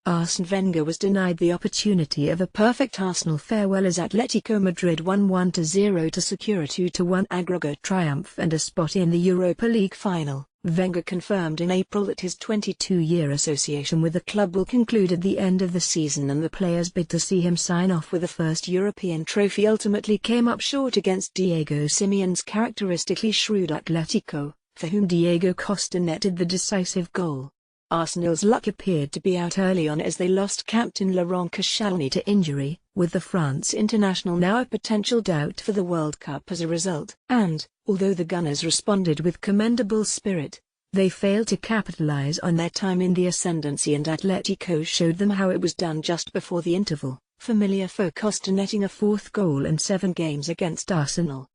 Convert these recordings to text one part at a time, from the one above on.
Arsene Wenger was denied the opportunity of a perfect Arsenal farewell as Atlético Madrid won 1-0 to secure a 2-1 aggregate triumph and a spot in the Europa League final. Wenger confirmed in April that his 22-year association with the club will conclude at the end of the season, and the players' bid to see him sign off with a first European trophy ultimately came up short against Diego Simeone's characteristically shrewd Atletico, for whom Diego Costa netted the decisive goal. Arsenal's luck appeared to be out early on as they lost captain Laurent Koscielny to injury, with the France international now a potential doubt for the World Cup as a result. And, although the Gunners responded with commendable spirit, they failed to capitalize on their time in the ascendancy, and Atletico showed them how it was done just before the interval, familiar foe Costa netting a fourth goal in 7 games against Arsenal.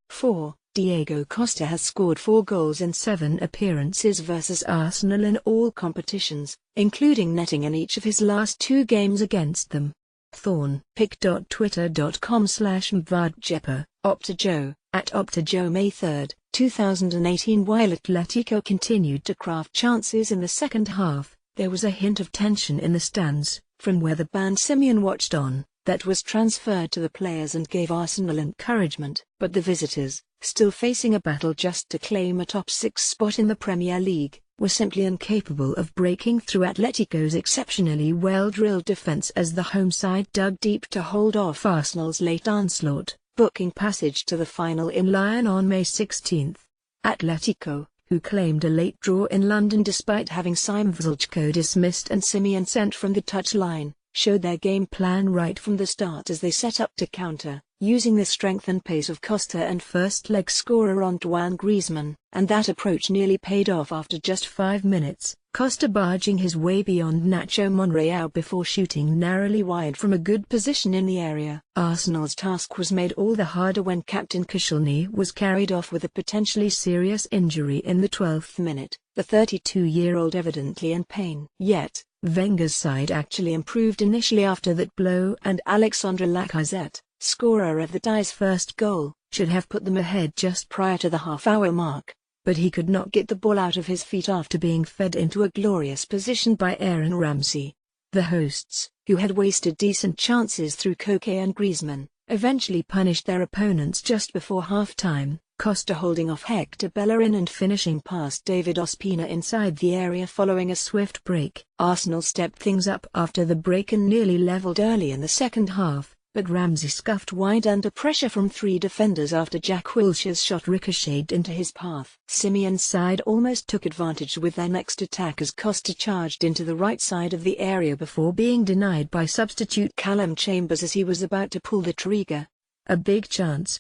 Diego Costa has scored 4 goals in 7 appearances versus Arsenal in all competitions, including netting in each of his last 2 games against them. Thorn. pic.twitter.com/mvadjepa, OptaJoe, @OptaJoe May 3, 2018. While Atletico continued to craft chances in the second half, there was a hint of tension in the stands, from where the band Simeone watched on, that was transferred to the players and gave Arsenal encouragement. But the visitors, still facing a battle just to claim a top 6 spot in the Premier League, were simply incapable of breaking through Atletico's exceptionally well-drilled defense as the home side dug deep to hold off Arsenal's late onslaught, booking passage to the final in Lyon on May 16. Atletico, who claimed a late draw in London despite having Simvzljko dismissed and Simeone sent from the touchline, showed their game plan right from the start as they set up to counter, using the strength and pace of Costa and first-leg scorer Antoine Griezmann, and that approach nearly paid off after just 5 minutes, Costa barging his way beyond Nacho Monreal before shooting narrowly wide from a good position in the area. Arsenal's task was made all the harder when captain Koscielny was carried off with a potentially serious injury in the 12th minute, the 32-year-old evidently in pain. Yet, Wenger's side actually improved initially after that blow, and Alexandre Lacazette, scorer of the tie's first goal, should have put them ahead just prior to the half-hour mark, but he could not get the ball out of his feet after being fed into a glorious position by Aaron Ramsey. The hosts, who had wasted decent chances through Koke and Griezmann, eventually punished their opponents just before half-time, Costa holding off Hector Bellerin and finishing past David Ospina inside the area following a swift break. Arsenal stepped things up after the break and nearly levelled early in the second half, but Ramsey scuffed wide under pressure from 3 defenders after Jack Wilshere's shot ricocheted into his path. Simeone's side almost took advantage with their next attack as Costa charged into the right side of the area before being denied by substitute Callum Chambers as he was about to pull the trigger. A big chance.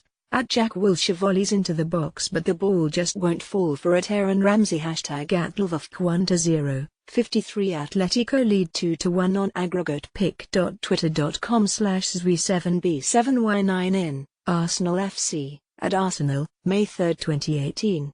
Jack Wilshere volleys into the box, but the ball just won't fall for it. Aaron Ramsey #Atlvovk 1-0, 53. Atletico lead 2-1 on aggregate. pic.twitter.com/zv7b7y9in, Arsenal FC, @Arsenal, May 3, 2018.